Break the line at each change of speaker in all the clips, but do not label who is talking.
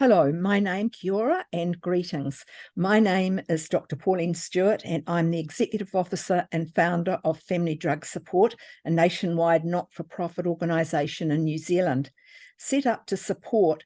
Hello, my name Kia ora and greetings. My name is Dr. Pauline Stewart and I'm the Executive Officer and founder of Family Drug Support, a nationwide not-for-profit organisation in New Zealand, set up to support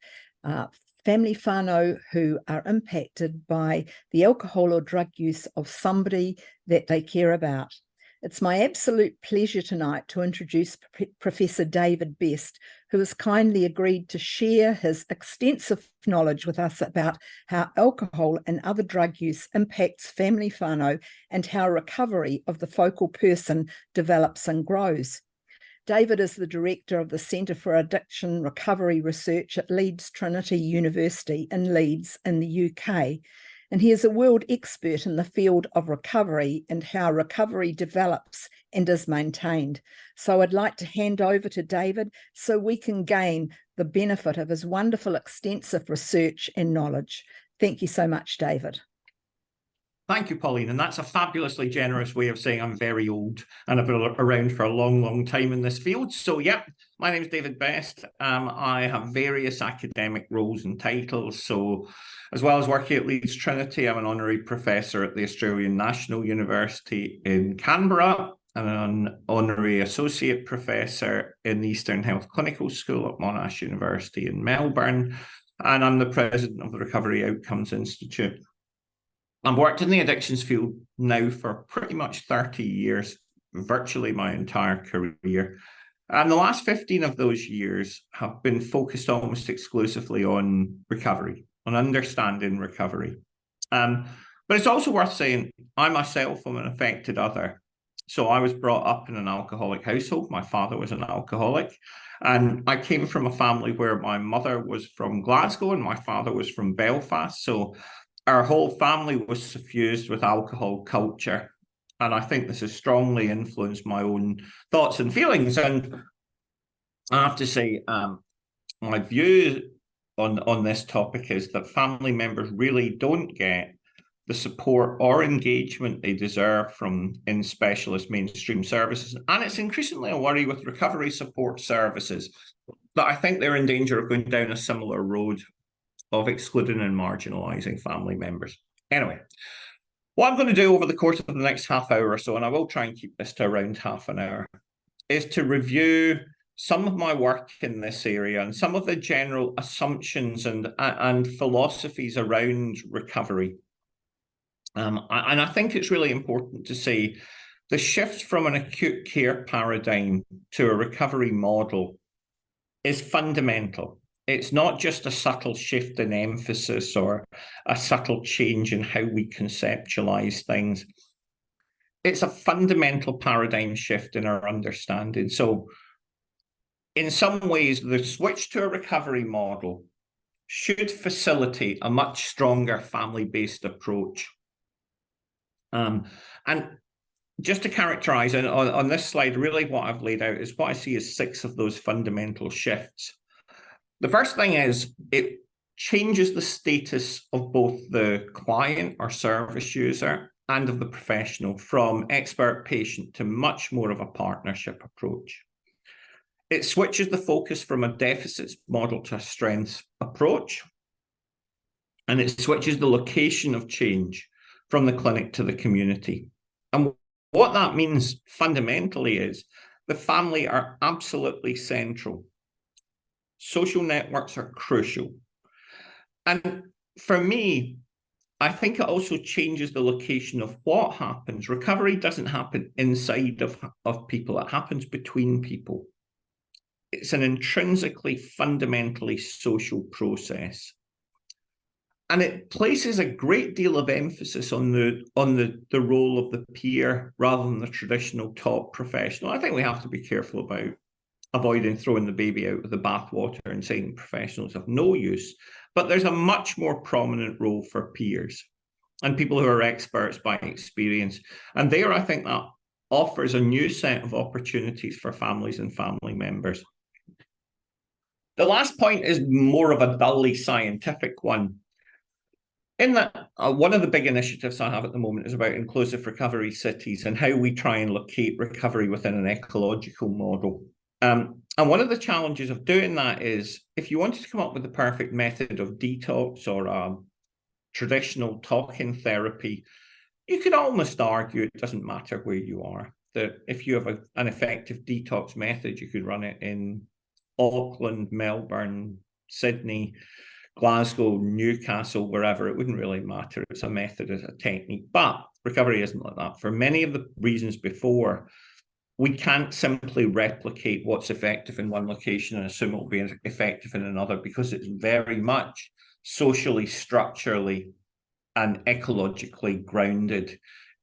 family whānau who are impacted by the alcohol or drug use of somebody that they care about. It's my absolute pleasure tonight to introduce Professor David Best, who has kindly agreed to share his extensive knowledge with us about how alcohol and other drug use impacts family whānau and how recovery of the focal person develops and grows. David is the director of the Centre for Addiction Recovery Research at Leeds Trinity University in Leeds in the UK. And he is a world expert in the field of recovery and how recovery develops and is maintained. So I'd like to hand over to David so we can gain the benefit of his wonderful extensive research and knowledge. Thank you so much, David.
Thank you, Pauline. And that's a fabulously generous way of saying I'm very old and I've been around for a long, long time in this field. So, yeah, my name is David Best. I have various academic roles and titles. So, as well as working at Leeds Trinity, I'm an honorary professor at the Australian National University in Canberra and an honorary associate professor in the Eastern Health Clinical School at Monash University in Melbourne. And I'm the president of the Recovery Outcomes Institute. I've worked in the addictions field now for pretty much 30 years, virtually my entire career. And the last 15 of those years have been focused almost exclusively on recovery, on understanding recovery. But it's also worth saying, I myself am an affected other. So I was brought up in an alcoholic household. My father was an alcoholic. And I came from a family where my mother was from Glasgow and my father was from Belfast. So our whole family was suffused with alcohol culture. And I think this has strongly influenced my own thoughts and feelings. And I have to say, my view on this topic is that family members really don't get the support or engagement they deserve from in specialist mainstream services. And it's increasingly a worry with recovery support services that I think they're in danger of going down a similar road of excluding and marginalising family members. Anyway, what I'm going to do over the course of the next half hour or so, and I will try and keep this to around half an hour, is to review some of my work in this area and some of the general assumptions and philosophies around recovery. And I think it's really important to say the shift from an acute care paradigm to a recovery model is fundamental. It's not just a subtle shift in emphasis or a subtle change in how we conceptualize things. It's a fundamental paradigm shift in our understanding. So in some ways, the switch to a recovery model should facilitate a much stronger family-based approach. And just to characterize, and on this slide, really what I've laid out is what I see as 6 of those fundamental shifts. The first thing is it changes the status of both the client or service user and of the professional from expert patient to much more of a partnership approach. It switches the focus from a deficits model to a strengths approach. And it switches the location of change from the clinic to the community. And what that means fundamentally is the family are absolutely central. Social networks are crucial. And for me, I think it also changes the location of what happens. Recovery doesn't happen inside of people, it happens between people. It's an intrinsically, fundamentally social process. And it places a great deal of emphasis on the role of the peer rather than the traditional top professional. I think we have to be careful about avoiding throwing the baby out with the bathwater and saying professionals have no use. But there's a much more prominent role for peers and people who are experts by experience. And there, I think that offers a new set of opportunities for families and family members. The last point is more of a dully scientific one. In that, one of the big initiatives I have at the moment is about inclusive recovery cities and how we try and locate recovery within an ecological model. And And one of the challenges of doing that is if you wanted to come up with the perfect method of detox or a traditional talking therapy, you could almost argue it doesn't matter where you are. That if you have an effective detox method, you could run it in Auckland, Melbourne, Sydney, Glasgow, Newcastle, wherever. It wouldn't really matter. It's a method, it's a technique. But recovery isn't like that. For many of the reasons before, we can't simply replicate what's effective in one location and assume it will be effective in another, because it's very much socially, structurally, and ecologically grounded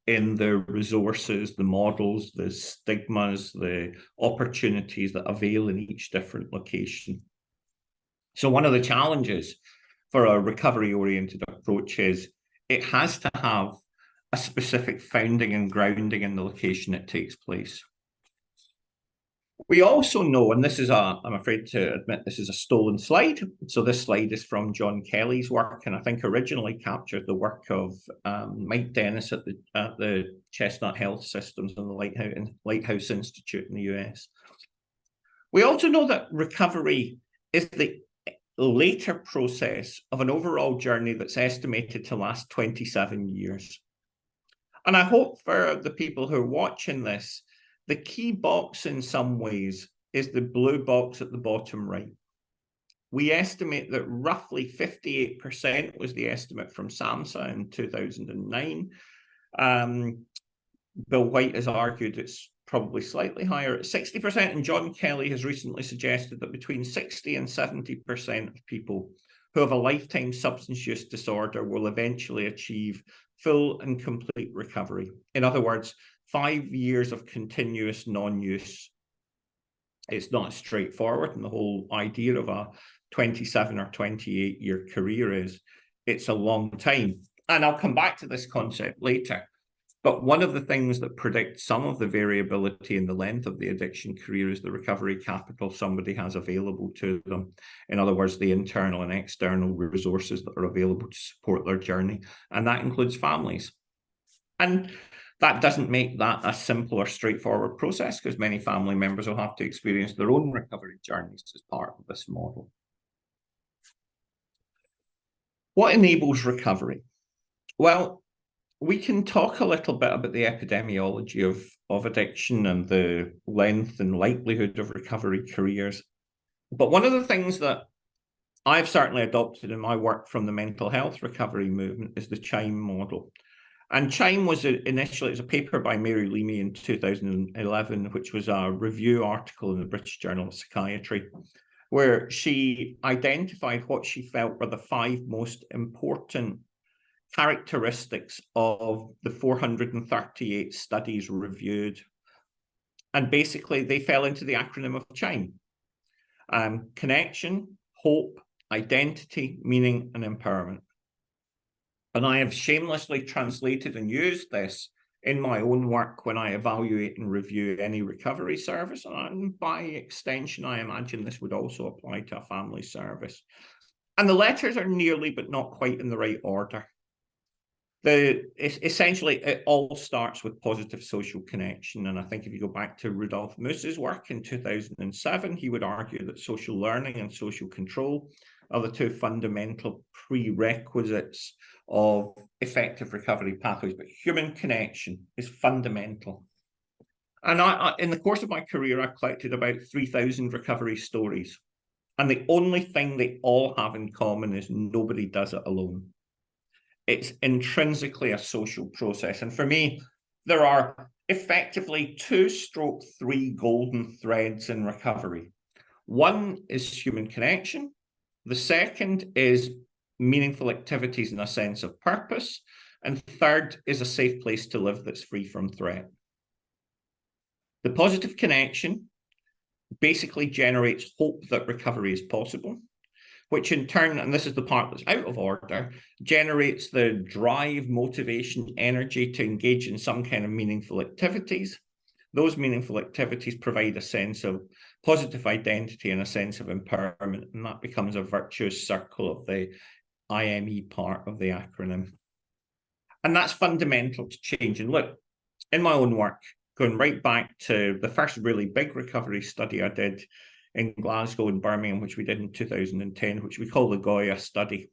in the resources, the models, the stigmas, the opportunities that avail in each different location. So one of the challenges for a recovery-oriented approach is it has to have a specific founding and grounding in the location it takes place. We also know, and this is I'm afraid to admit this is a stolen slide. So this slide is from John Kelly's work, and I think originally captured the work of Mike Dennis at the Chestnut Health Systems and the Lighthouse Institute in the US. We also know that recovery is the later process of an overall journey that's estimated to last 27 years. And I hope for the people who are watching this, the key box in some ways is the blue box at the bottom right. We estimate that roughly 58% was the estimate from SAMHSA in 2009. Bill White has argued it's probably slightly higher at 60%, and John Kelly has recently suggested that between 60 and 70% of people who have a lifetime substance use disorder will eventually achieve full and complete recovery. In other words, 5 years of continuous non-use. It's not straightforward, and the whole idea of a 27 or 28-year career is it's a long time. And I'll come back to this concept later. But one of the things that predicts some of the variability in the length of the addiction career is the recovery capital somebody has available to them. In other words, the internal and external resources that are available to support their journey. And that includes families. And that doesn't make that a simple or straightforward process, because many family members will have to experience their own recovery journeys as part of this model. What enables recovery? Well, we can talk a little bit about the epidemiology of addiction and the length and likelihood of recovery careers. But one of the things that I've certainly adopted in my work from the mental health recovery movement is the CHIME model. And CHIME was initially, it was a paper by Mary Leamy in 2011, which was a review article in the British Journal of Psychiatry, where she identified what she felt were the 5 most important characteristics of the 438 studies reviewed. And basically, they fell into the acronym of CHIME. Connection, hope, identity, meaning, and empowerment. And I have shamelessly translated and used this in my own work when I evaluate and review any recovery service. And by extension, I imagine this would also apply to a family service. And the letters are nearly, but not quite in the right order. Essentially, it all starts with positive social connection. And I think if you go back to Rudolf Moose's work in 2007, he would argue that social learning and social control are the 2 fundamental prerequisites of effective recovery pathways. But human connection is fundamental. And in the course of my career, I've collected about 3,000 recovery stories. And the only thing they all have in common is nobody does it alone. It's intrinsically a social process. And for me, there are effectively 2/3 golden threads in recovery. One is human connection. The second is meaningful activities and a sense of purpose. And third is a safe place to live that's free from threat. The positive connection basically generates hope that recovery is possible, which in turn, and this is the part that's out of order, generates the drive, motivation, energy to engage in some kind of meaningful activities. Those meaningful activities provide a sense of positive identity and a sense of empowerment, and that becomes a virtuous circle of the IME part of the acronym. And that's fundamental to change. And look, in my own work, going right back to the first really big recovery study I did in Glasgow and Birmingham, which we did in 2010, which we call the Goya study.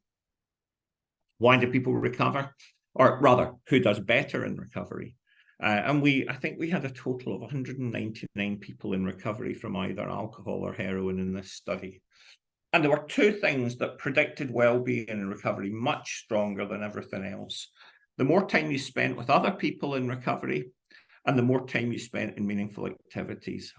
Why do people recover? Or rather, who does better in recovery? And I think we had a total of 199 people in recovery from either alcohol or heroin in this study. And there were two things that predicted well-being in recovery much stronger than everything else. The more time you spent with other people in recovery, and the more time you spent in meaningful activities.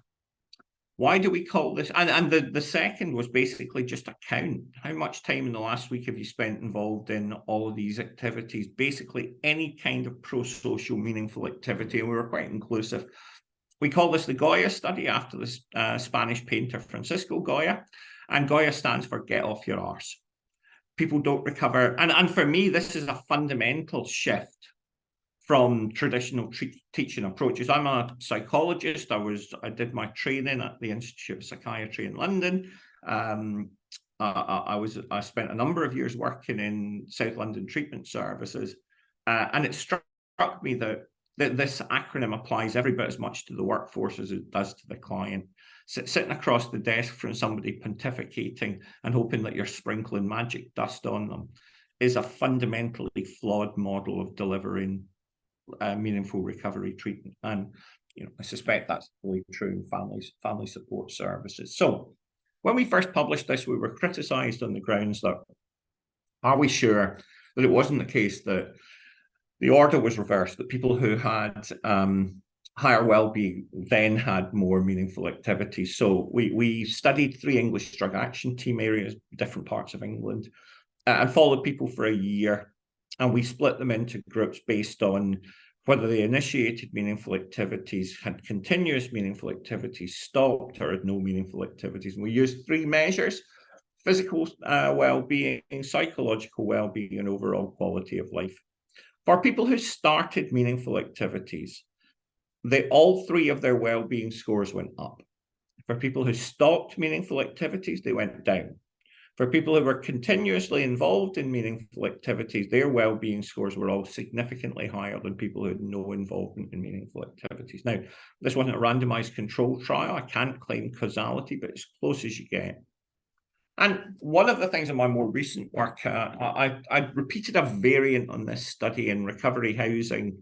Why do we call this? And the second was basically just a count. How much time in the last week have you spent involved in all of these activities? Basically, any kind of pro-social meaningful activity, and we were quite inclusive. We call this the Goya study after the Spanish painter Francisco Goya, and Goya stands for get off your arse. People don't recover, and for me, this is a fundamental shift from traditional teaching approaches. I'm a psychologist. I did my training at the Institute of Psychiatry in London. I spent a number of years working in South London treatment services, and it struck me that this acronym applies every bit as much to the workforce as it does to the client. Sitting across the desk from somebody pontificating and hoping that you're sprinkling magic dust on them is a fundamentally flawed model of delivering meaningful recovery treatment. And I suspect that's really true in family support services. So when we first published this, we were criticized on the grounds that, are we sure that it wasn't the case that the order was reversed, that people who had higher well-being then had more meaningful activities? So we studied 3 English drug action team areas, different parts of England, and followed people for a year. And we split them into groups based on whether they initiated meaningful activities, had continuous meaningful activities, stopped, or had no meaningful activities. And we used 3 measures: physical well-being, psychological well-being, and overall quality of life. For people who started meaningful activities, all 3 of their well-being scores went up. For people who stopped meaningful activities, they went down. For people who were continuously involved in meaningful activities, their well-being scores were all significantly higher than people who had no involvement in meaningful activities. Now, this wasn't a randomized controlled trial. I can't claim causality, but as close as you get. And one of the things in my more recent work, I repeated a variant on this study in recovery housing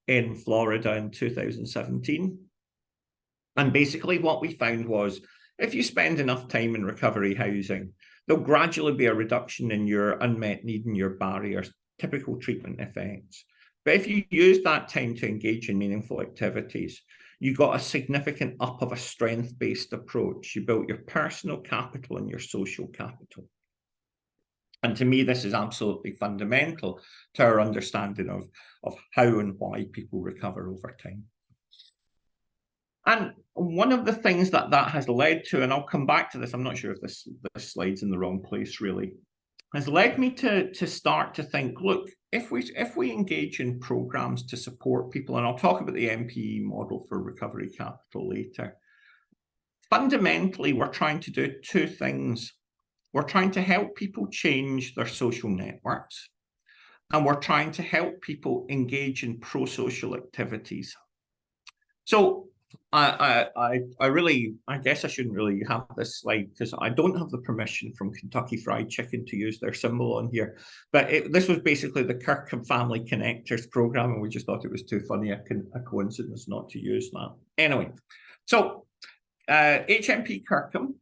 in Florida in 2017. And basically what we found was, if you spend enough time in recovery housing, there'll gradually be a reduction in your unmet need and your barriers, typical treatment effects. But if you use that time to engage in meaningful activities, you got a significant up of a strength-based approach. You built your personal capital and your social capital. And to me, this is absolutely fundamental to our understanding of how and why people recover over time. And one of the things that has led to, and I'll come back to this, I'm not sure if this slide's in the wrong place really, has led me to start to think, look, if we engage in programs to support people, and I'll talk about the MPE model for recovery capital later, fundamentally, we're trying to do 2 things. We're trying to help people change their social networks, and we're trying to help people engage in pro-social activities. So I guess I shouldn't really have this slide because I don't have the permission from Kentucky Fried Chicken to use their symbol on here. But this was basically the Kirkham Family Connectors program, and we just thought it was too funny a coincidence not to use that. Anyway, so HMP Kirkham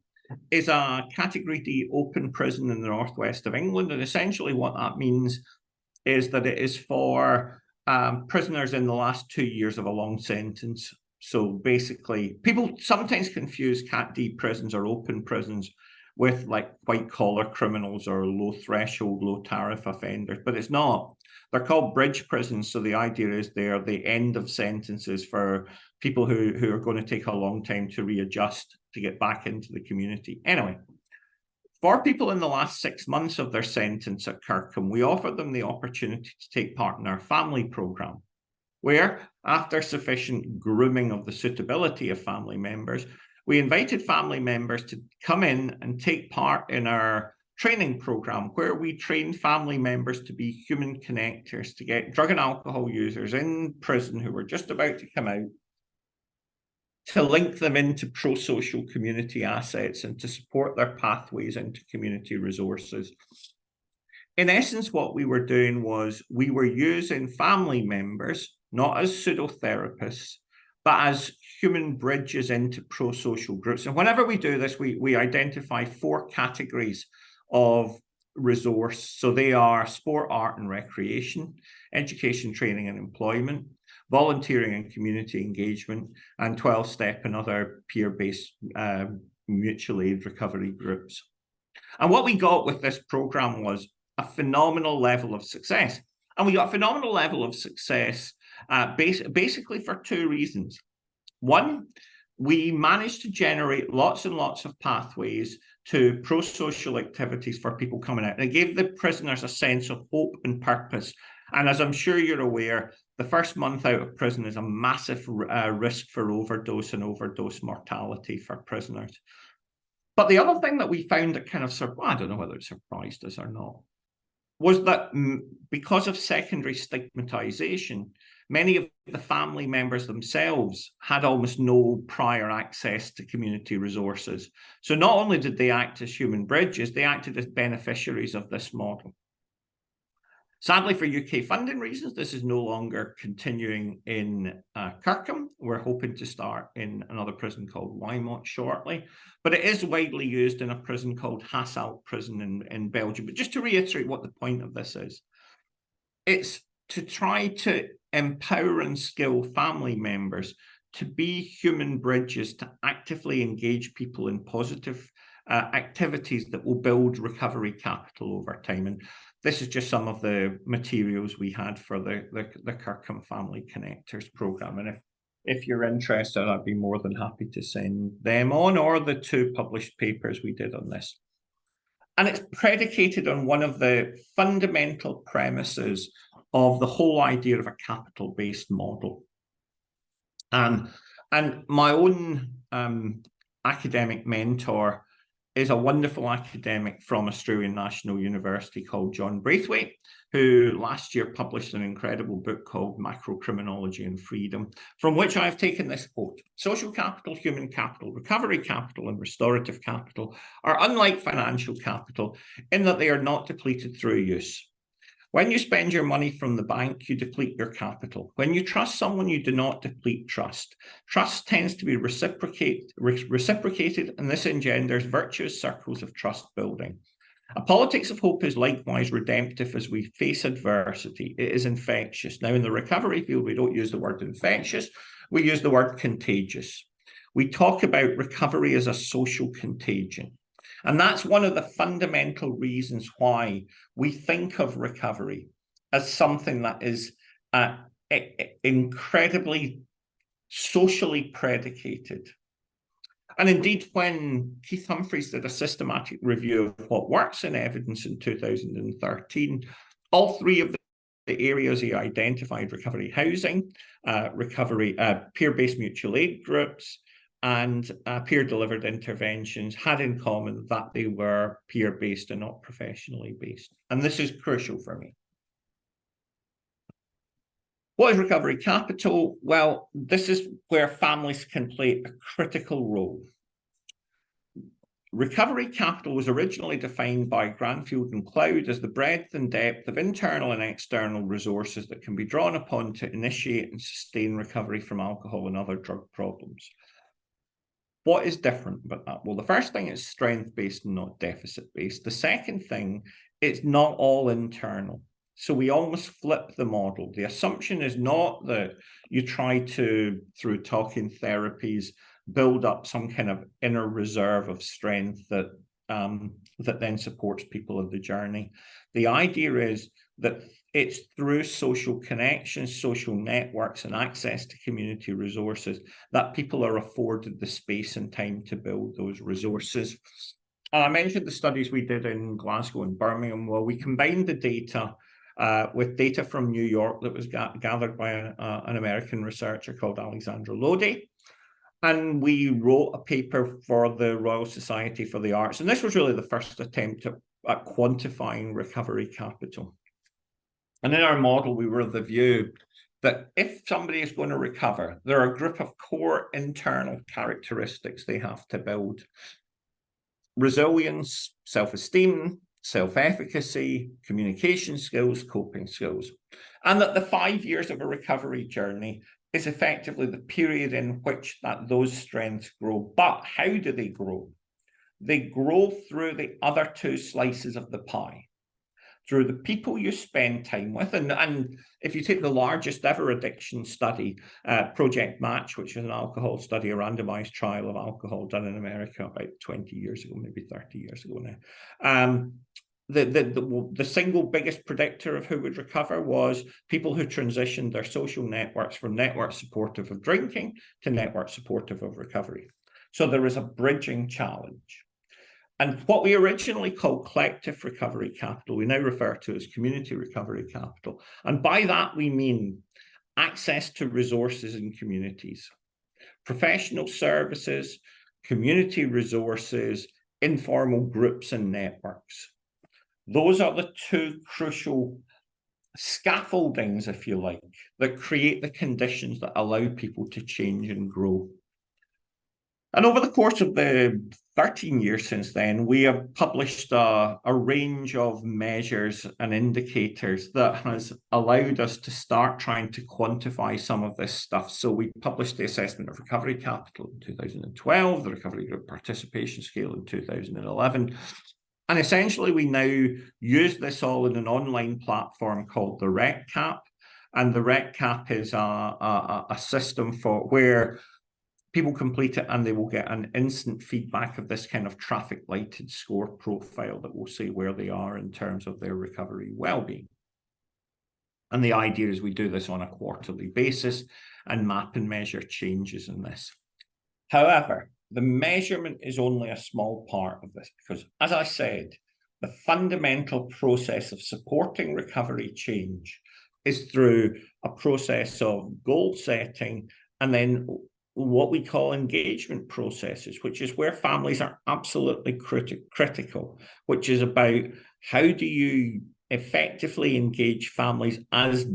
is a Category D open prison in the northwest of England, and essentially what that means is that it is for prisoners in the last 2 years of a long sentence. So basically, people sometimes confuse Cat D prisons or open prisons with like white collar criminals or low threshold, low tariff offenders, but it's not. They're called bridge prisons. So the idea is they're the end of sentences for people who are going to take a long time to readjust to get back into the community. Anyway, for people in the last 6 months of their sentence at Kirkham, we offered them the opportunity to take part in our family program, where, after sufficient grooming of the suitability of family members, we invited family members to come in and take part in our training program, where we train family members to be human connectors, to get drug and alcohol users in prison who were just about to come out to link them into pro-social community assets and to support their pathways into community resources. In essence, what we were doing was we were using family members, not as pseudotherapists, but as human bridges into pro-social groups. And whenever we do this, we identify 4 categories of resource. So they are sport, art and recreation, education, training and employment, volunteering and community engagement, and 12-step and other peer-based mutual aid recovery groups. And what we got with this program was a phenomenal level of success. And we got a phenomenal level of success basically for 2 reasons. One, we managed to generate lots and lots of pathways to pro-social activities for people coming out. And it gave the prisoners a sense of hope and purpose. And as I'm sure you're aware, the first month out of prison is a massive risk for overdose and overdose mortality for prisoners. But the other thing that we found that kind of, I don't know whether it surprised us or not, was that because of secondary stigmatization, many of the family members themselves had almost no prior access to community resources. So not only did they act as human bridges, they acted as beneficiaries of this model. Sadly, for UK funding reasons, this is no longer continuing in Kirkham. We're hoping to start in another prison called Whānau shortly, but it is widely used in a prison called Hasselt prison in Belgium. But just to reiterate what the point of this is, it's to try to empower and skill family members to be human bridges, to actively engage people in positive activities that will build recovery capital over time. And this is just some of the materials we had for the Kirkham Family Connectors program. And if you're interested, I'd be more than happy to send them on, or the 2 published papers we did on this. And it's predicated on one of the fundamental premises of the whole idea of a capital-based model. And my own academic mentor is a wonderful academic from Australian National University called John Braithwaite, who last year published an incredible book called Macrocriminology and Freedom, from which I've taken this quote: "Social capital, human capital, recovery capital, and restorative capital are unlike financial capital in that they are not depleted through use. When you spend your money from the bank, you deplete your capital. When you trust someone, you do not deplete trust. Trust tends to be reciprocated, and this engenders virtuous circles of trust building. A politics of hope is likewise redemptive as we face adversity. It is infectious." Now, in the recovery field, we don't use the word infectious, we use the word contagious. We talk about recovery as a social contagion. And that's one of the fundamental reasons why we think of recovery as something that is incredibly socially predicated. And indeed, when Keith Humphreys did a systematic review of what works in evidence in 2013, all 3 of the areas he identified, recovery housing, recovery peer-based mutual aid groups, and peer-delivered interventions, had in common that they were peer-based and not professionally based. And this is crucial for me. What is recovery capital? Well, this is where families can play a critical role. Recovery capital was originally defined by Granfield and Cloud as the breadth and depth of internal and external resources that can be drawn upon to initiate and sustain recovery from alcohol and other drug problems. What is different about that? Well, the first thing is strength-based and not deficit-based. The second thing, it's not all internal. So we almost flip the model. The assumption is not that you try to, through talking therapies, build up some kind of inner reserve of strength that then supports people in the journey. The idea is that it's through social connections, social networks, and access to community resources that people are afforded the space and time to build those resources. I mentioned the studies we did in Glasgow and Birmingham. Well, we combined the data with data from New York that was gathered by an American researcher called Alexandra Lodi. And we wrote a paper for the Royal Society for the Arts. And this was really the first attempt at quantifying recovery capital. And in our model, we were of the view that if somebody is going to recover, there are a group of core internal characteristics they have to build. Resilience, self-esteem, self-efficacy, communication skills, coping skills. And that the 5 years of a recovery journey is effectively the period in which those strengths grow. But how do they grow? They grow through the other two slices of the pie, through the people you spend time with. And if you take the largest ever addiction study, Project Match, which is an alcohol study, a randomized trial of alcohol done in America about 20 years ago, maybe 30 years ago now. The single biggest predictor of who would recover was people who transitioned their social networks from network supportive of drinking to network supportive of recovery. So there is a bridging challenge. And what we originally called collective recovery capital, we now refer to as community recovery capital. And by that, we mean access to resources in communities, professional services, community resources, informal groups and networks. Those are the two crucial scaffoldings, if you like, that create the conditions that allow people to change and grow. And over the course of the 13 years since then, we have published a range of measures and indicators that has allowed us to start trying to quantify some of this stuff. So we published the Assessment of Recovery Capital in 2012, the Recovery Group Participation Scale in 2011. And essentially, we now use this all in an online platform called the RecCap. And the RecCap is a system for where people complete it and they will get an instant feedback of this kind of traffic lighted score profile that will say where they are in terms of their recovery well-being. And the idea is we do this on a quarterly basis and map and measure changes in this. However, the measurement is only a small part of this because, as I said, the fundamental process of supporting recovery change is through a process of goal setting and then what we call engagement processes, which is where families are absolutely critical, which is about how do you effectively engage families as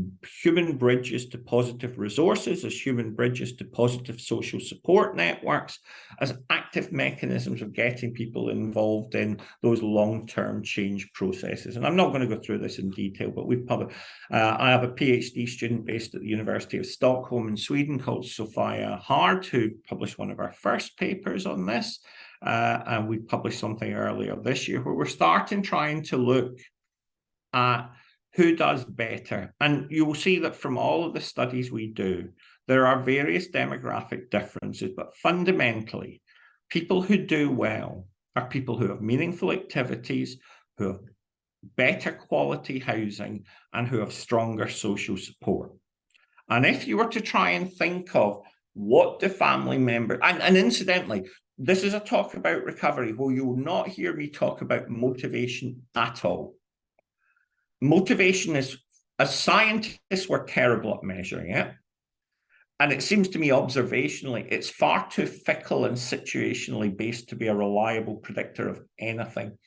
human bridges to positive resources, as human bridges to positive social support networks, as active mechanisms of getting people involved in those long-term change processes. And I'm not going to go through this in detail, but we've published, I have a PhD student based at the University of Stockholm in Sweden called Sophia Hard, who published one of our first papers on this. And we published something earlier this year where we're starting trying to look at who does better. And you will see that from all of the studies we do, there are various demographic differences, but fundamentally, people who do well are people who have meaningful activities, who have better quality housing, and who have stronger social support. And if you were to try and think of what do family members, and incidentally, this is a talk about recovery where you will not hear me talk about motivation at all. Motivation is, as scientists, we're terrible at measuring it. And it seems to me observationally, it's far too fickle and situationally based to be a reliable predictor of anything.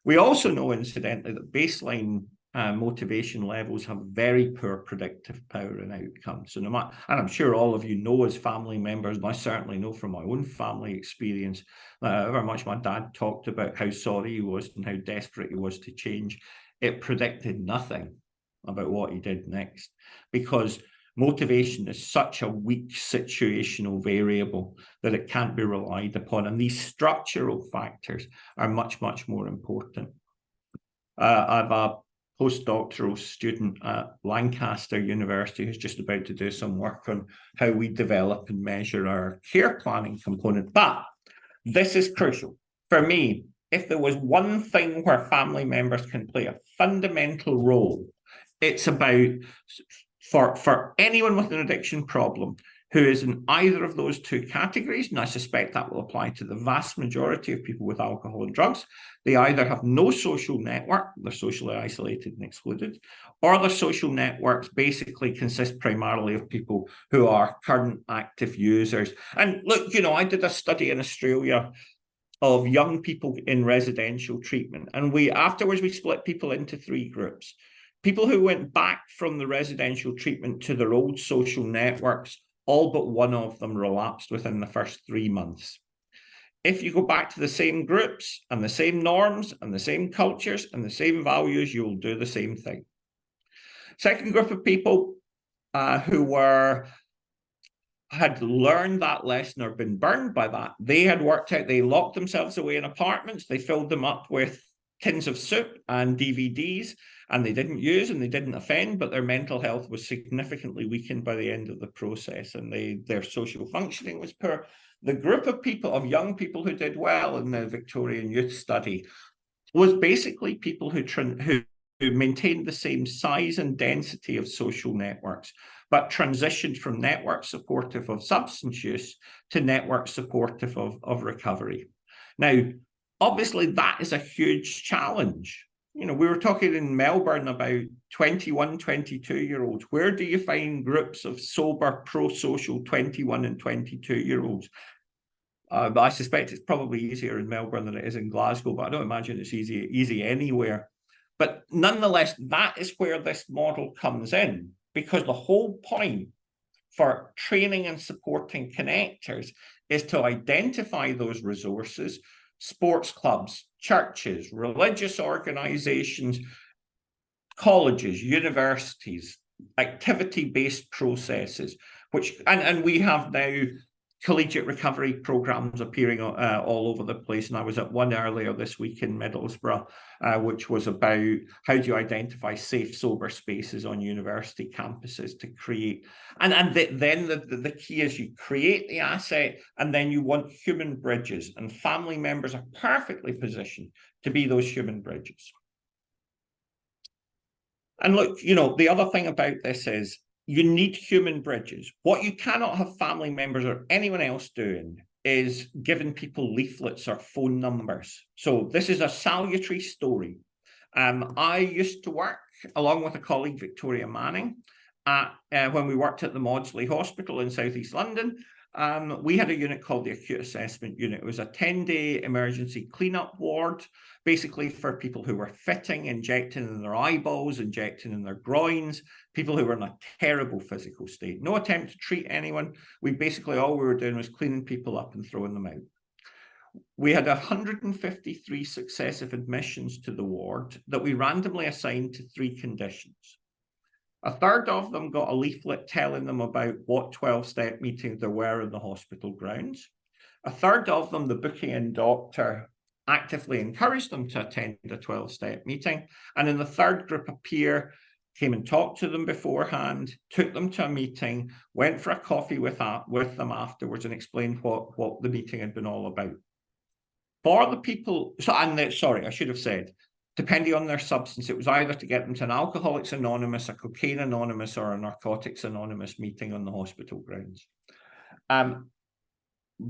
We also know, incidentally, that baseline motivation levels have very poor predictive power and outcomes. So no matter, and I'm sure all of you know as family members, and I certainly know from my own family experience, however much my dad talked about how sorry he was and how desperate he was to change, it predicted nothing about what he did next, because motivation is such a weak situational variable that it can't be relied upon. And these structural factors are much, much more important. I have a postdoctoral student at Lancaster University who's just about to do some work on how we develop and measure our care planning component. But this is crucial. For me, if there was one thing where family members can play a fundamental role, it's about, for anyone with an addiction problem who is in either of those two categories, and I suspect that will apply to the vast majority of people with alcohol and drugs, they either have no social network, they're socially isolated and excluded, or their social networks basically consist primarily of people who are current active users. And look, you know, I did a study in Australia of young people in residential treatment. And afterwards we split people into three groups. People who went back from the residential treatment to their old social networks, all but one of them relapsed within the first 3 months. If you go back to the same groups and the same norms and the same cultures and the same values, you'll do the same thing. Second group of people who had learned that lesson or been burned by that, they had worked out, they locked themselves away in apartments, they filled them up with tins of soup and DVDs, and they didn't use and they didn't offend, but their mental health was significantly weakened by the end of the process, and their social functioning was poor. The group of people, of young people who did well in the Victorian Youth Study, was basically people who maintained the same size and density of social networks, but transitioned from networks supportive of substance use to networks supportive of recovery. Now, obviously, that is a huge challenge. You know, we were talking in Melbourne about 21, 22-year-olds. Where do you find groups of sober, pro-social 21 and 22-year-olds? I suspect it's probably easier in Melbourne than it is in Glasgow, but I don't imagine it's easy anywhere. But nonetheless, that is where this model comes in, because the whole point for training and supporting connectors is to identify those resources, sports clubs, churches, religious organizations, colleges, universities, activity-based processes, and we have now collegiate recovery programs appearing all over the place. And I was at one earlier this week in Middlesbrough, which was about how do you identify safe, sober spaces on university campuses to create. And then the key is you create the asset, and then you want human bridges, and family members are perfectly positioned to be those human bridges. And look, you know, the other thing about this is you need human bridges. What you cannot have family members or anyone else doing is giving people leaflets or phone numbers. So this is a salutary story. I used to work along with a colleague, Victoria Manning, when we worked at the Maudsley Hospital in South East London. We had a unit called the Acute Assessment Unit. It was a 10-day emergency cleanup ward, basically for people who were fitting, injecting in their eyeballs, injecting in their groins, people who were in a terrible physical state. No attempt to treat anyone. All we were doing was cleaning people up and throwing them out. We had 153 successive admissions to the ward that we randomly assigned to 3 conditions. A third of them got a leaflet telling them about what 12-step meetings there were in the hospital grounds. A third of them, the booking-in doctor actively encouraged them to attend a 12-step meeting. And in the third group, a peer came and talked to them beforehand, took them to a meeting, went for a coffee with them afterwards, and explained what the meeting had been all about. For the people, I should have said, depending on their substance, it was either to get them to an Alcoholics Anonymous, a Cocaine Anonymous, or a Narcotics Anonymous meeting on the hospital grounds.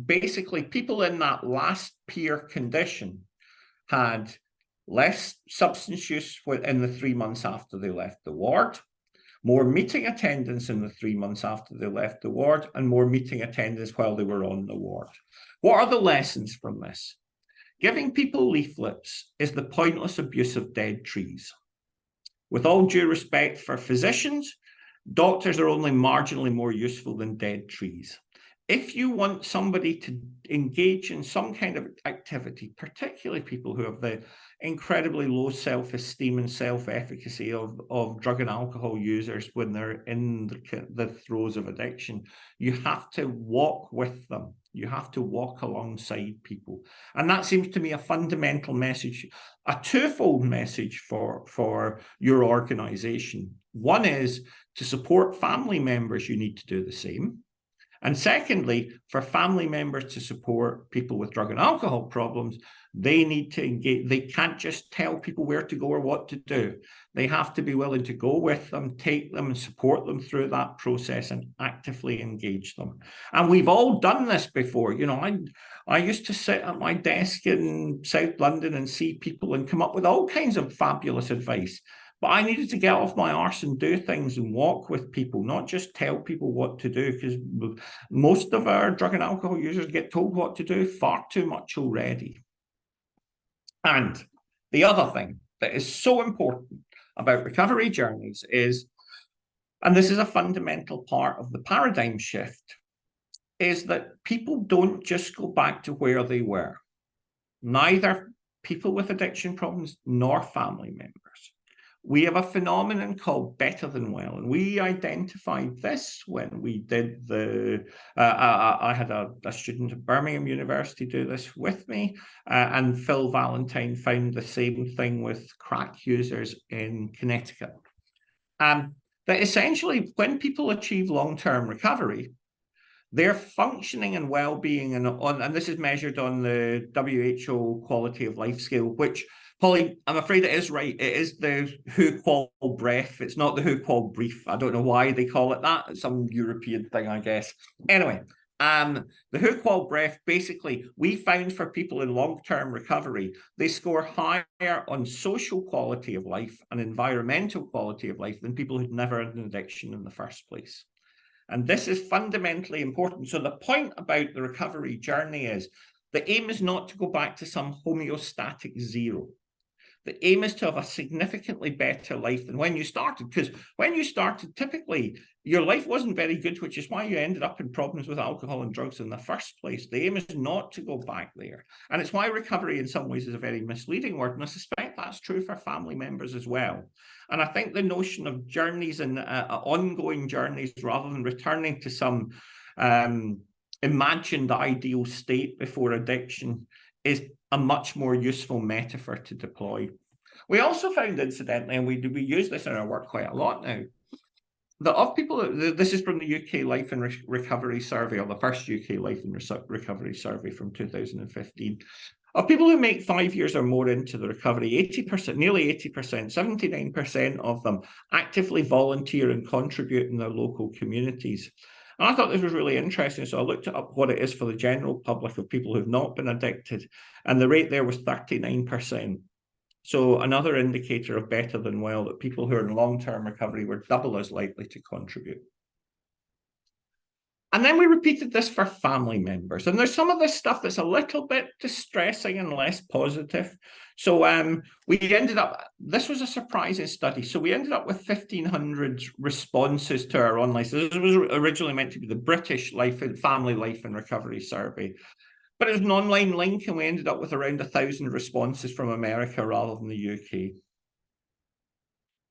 Basically, people in that last peer condition had less substance use in the 3 months after they left the ward, more meeting attendance in the 3 months after they left the ward, and more meeting attendance while they were on the ward. What are the lessons from this? Giving people leaflets is the pointless abuse of dead trees. With all due respect for physicians, doctors are only marginally more useful than dead trees. If you want somebody to engage in some kind of activity, particularly people who have the incredibly low self-esteem and self-efficacy of drug and alcohol users when they're in the throes of addiction, you have to walk with them. You have to walk alongside people. And that seems to me a fundamental message, a twofold message for your organization. One is to support family members, you need to do the same. And secondly, for family members to support people with drug and alcohol problems, they need to engage. They can't just tell people where to go or what to do. They have to be willing to go with them, take them and support them through that process and actively engage them. And we've all done this before. You know, I used to sit at my desk in South London and see people and come up with all kinds of fabulous advice. But I needed to get off my arse and do things and walk with people, not just tell people what to do, because most of our drug and alcohol users get told what to do far too much already. And the other thing that is so important about recovery journeys is, and this is a fundamental part of the paradigm shift, is that people don't just go back to where they were. Neither people with addiction problems nor family members. We have a phenomenon called better than well, and we identified this when we did the, I had a student at Birmingham University do this with me, and Phil Valentine found the same thing with crack users in Connecticut. That essentially, when people achieve long-term recovery, their functioning and well-being, and this is measured on the WHO quality of life scale, which, Pauline, I'm afraid it is right. It is the WHO qual breath. It's not the WHO qual brief. I don't know why they call it that. It's some European thing, I guess. Anyway, the WHO qual breath, basically, we found for people in long-term recovery, they score higher on social quality of life and environmental quality of life than people who'd never had an addiction in the first place. And this is fundamentally important. So the point about the recovery journey is the aim is not to go back to some homeostatic zero. The aim is to have a significantly better life than when you started, because when you started, typically your life wasn't very good, which is why you ended up in problems with alcohol and drugs in the first place. The aim is not to go back there. And it's why recovery in some ways is a very misleading word. And I suspect that's true for family members as well. And I think the notion of journeys and ongoing journeys rather than returning to some imagined ideal state before addiction is a much more useful metaphor to deploy. We also found, incidentally, and we use this in our work quite a lot now, that of people, this is from the UK Life and Recovery Survey, or the first UK Life and Recovery Survey from 2015, of people who make 5 years or more into the recovery, 80%, nearly 80%, 79% of them actively volunteer and contribute in their local communities. And I thought this was really interesting, so I looked up what it is for the general public of people who've not been addicted, and the rate there was 39%. So another indicator of better than well, that people who are in long-term recovery were double as likely to contribute. And then we repeated this for family members. And there's some of this stuff that's a little bit distressing and less positive. So we ended up, this was a surprising study. So we ended up with 1,500 responses to our online. So this was originally meant to be the British Family Life and Recovery Survey. But it was an online link, and we ended up with around 1,000 responses from America rather than the UK.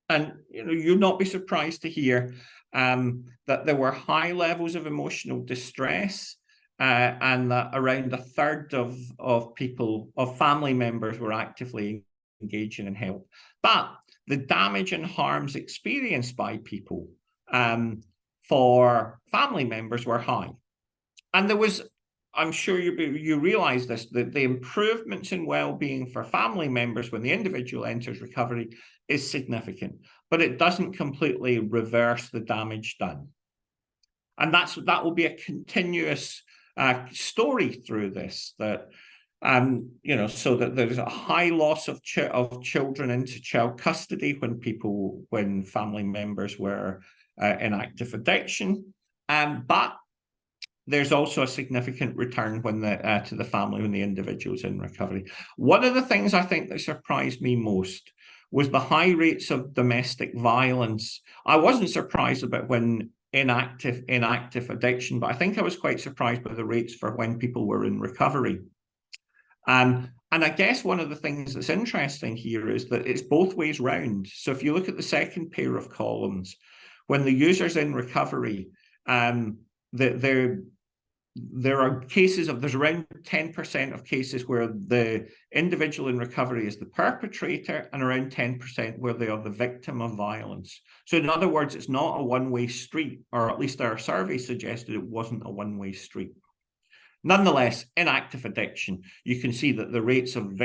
And you'll not be surprised to hear that there were high levels of emotional distress, and that around a third of family members were actively engaging in help. But the damage and harms experienced by people for family members were high. And there was, I'm sure you realize this, that the improvements in well-being for family members when the individual enters recovery is significant, but it doesn't completely reverse the damage done. And that will be a continuous story through this, that so that there's a high loss of children into child custody when family members were in active addiction, but there's also a significant return to the family when the individual's in recovery. One of the things I think that surprised me most was the high rates of domestic violence. I wasn't surprised about when inactive addiction, but I think I was quite surprised by the rates for when people were in recovery. And I guess one of the things that's interesting here is that it's both ways round. So if you look at the second pair of columns, when the user's in recovery, there's around 10% of cases where the individual in recovery is the perpetrator, and around 10% where they are the victim of violence. So in other words, it's not a one-way street, or at least our survey suggested it wasn't a one-way street. Nonetheless, in active addiction, you can see that the rates of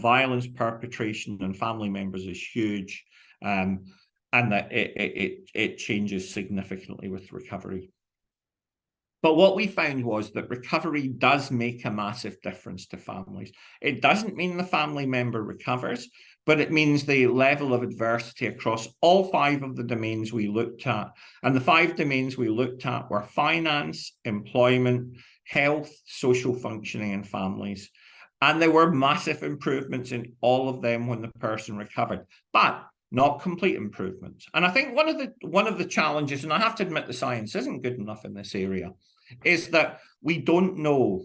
violence perpetration on family members is huge, and that it changes significantly with recovery. But what we found was that recovery does make a massive difference to families. It doesn't mean the family member recovers, but it means the level of adversity across all 5 of the domains we looked at. And the 5 domains we looked at were finance, employment, health, social functioning, and families. And there were massive improvements in all of them when the person recovered. But not complete improvements. And I think one of the challenges, and I have to admit the science isn't good enough in this area, is that we don't know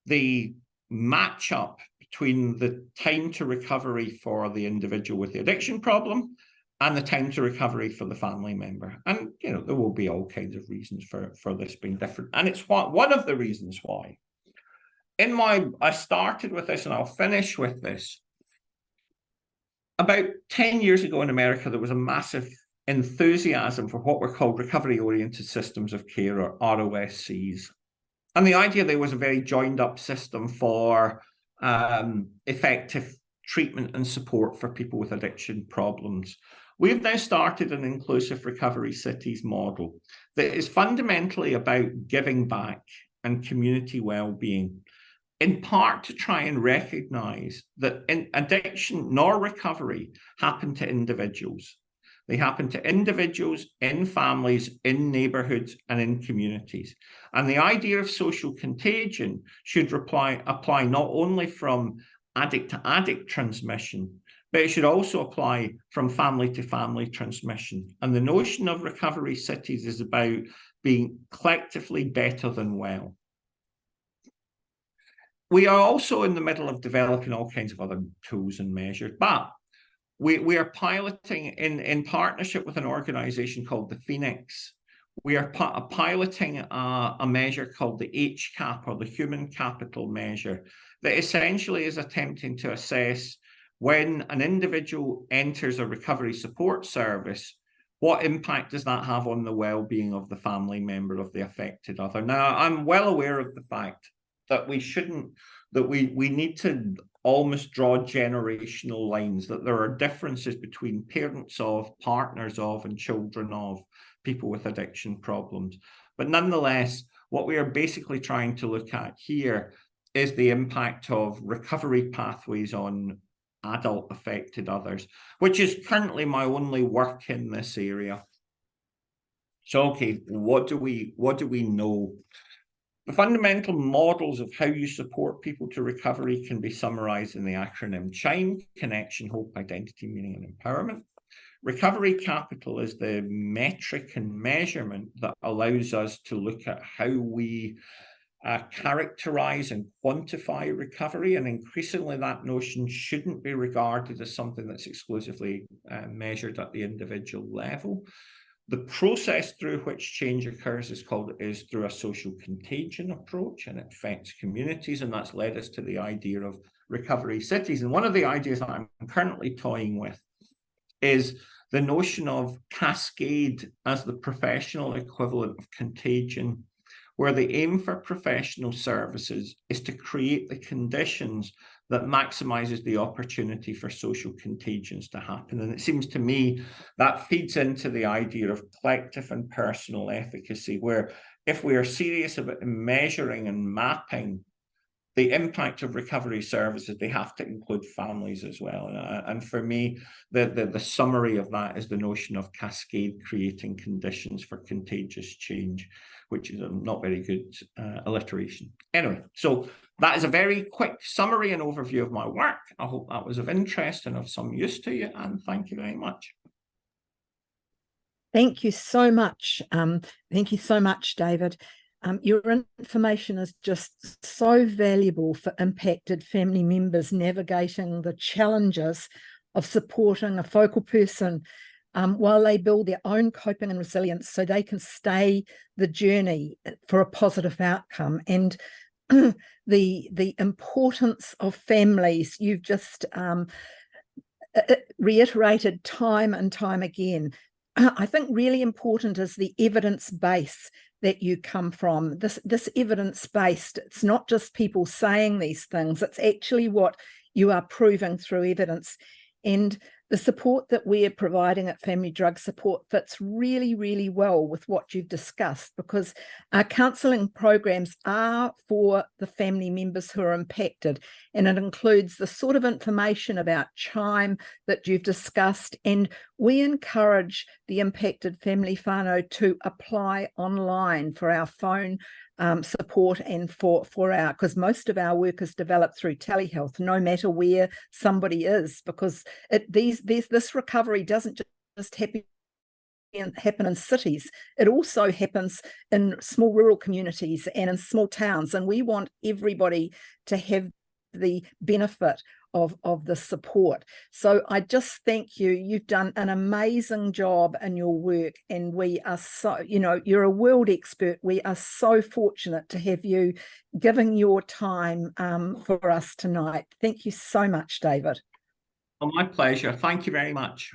the matchup between the time to recovery for the individual with the addiction problem and the time to recovery for the family member. And, you know, there will be all kinds of reasons for this being different. And it's one of the reasons why. I started with this and I'll finish with this. About 10 years ago in America, there was a massive enthusiasm for what were called recovery-oriented systems of care, or ROSCs. And the idea there was a very joined-up system for effective treatment and support for people with addiction problems. We've now started an inclusive recovery cities model that is fundamentally about giving back and community well-being, in part to try and recognize that addiction nor recovery happen to individuals. They happen to individuals in families, in neighborhoods, and in communities. And the idea of social contagion should apply not only from addict to addict transmission, but it should also apply from family to family transmission. And the notion of recovery cities is about being collectively better than well. We are also in the middle of developing all kinds of other tools and measures, but we are piloting in partnership with an organization called the Phoenix. We are piloting a measure called the HCAP, or the Human Capital Measure, that essentially is attempting to assess when an individual enters a recovery support service, what impact does that have on the well-being of the family member of the affected other? Now, I'm well aware of the fact that we need to almost draw generational lines, that there are differences between parents of, partners of, and children of people with addiction problems. But nonetheless, what we are basically trying to look at here is the impact of recovery pathways on adult affected others, which is currently my only work in this area. So, okay, what do we know? The fundamental models of how you support people to recovery can be summarized in the acronym CHIME: connection, hope, identity, meaning, and empowerment. Recovery capital is the metric and measurement that allows us to look at how we characterize and quantify recovery, and increasingly that notion shouldn't be regarded as something that's exclusively measured at the individual level. The process through which change occurs is through a social contagion approach, and it affects communities, and that's led us to the idea of recovery cities. And one of the ideas that I'm currently toying with is the notion of cascade as the professional equivalent of contagion, where the aim for professional services is to create the conditions that maximizes the opportunity for social contagions to happen. And it seems to me that feeds into the idea of collective and personal efficacy, where if we are serious about measuring and mapping the impact of recovery services, they have to include families as well. And for me, the summary of that is the notion of cascade creating conditions for contagious change, which is a not very good alliteration. Anyway, so that is a very quick summary and overview of my work. I hope that was of interest and of some use to you, and thank you very much.
Thank you so much. Thank you so much, David. Your information is just so valuable for impacted family members navigating the challenges of supporting a focal person while they build their own coping and resilience so they can stay the journey for a positive outcome. And the importance of families, you've just reiterated time and time again. I think really important is the evidence base that you come from. This evidence-based, it's not just people saying these things, it's actually what you are proving through evidence. And the support that we are providing at Family Drug Support fits really, really well with what you've discussed, because our counselling programs are for the family members who are impacted, and it includes the sort of information about CHIME that you've discussed, and we encourage the impacted family whānau to apply online for our phone support and for our, because most of our work is developed through telehealth, no matter where somebody is, because this recovery doesn't just happen in cities. It also happens in small rural communities and in small towns, and we want everybody to have the benefit of the support. So I just thank you. You've done an amazing job in your work, and we are so, you're a world expert. We are so fortunate to have you giving your time for us tonight. Thank you so much, David.
Oh, my pleasure. Thank you very much.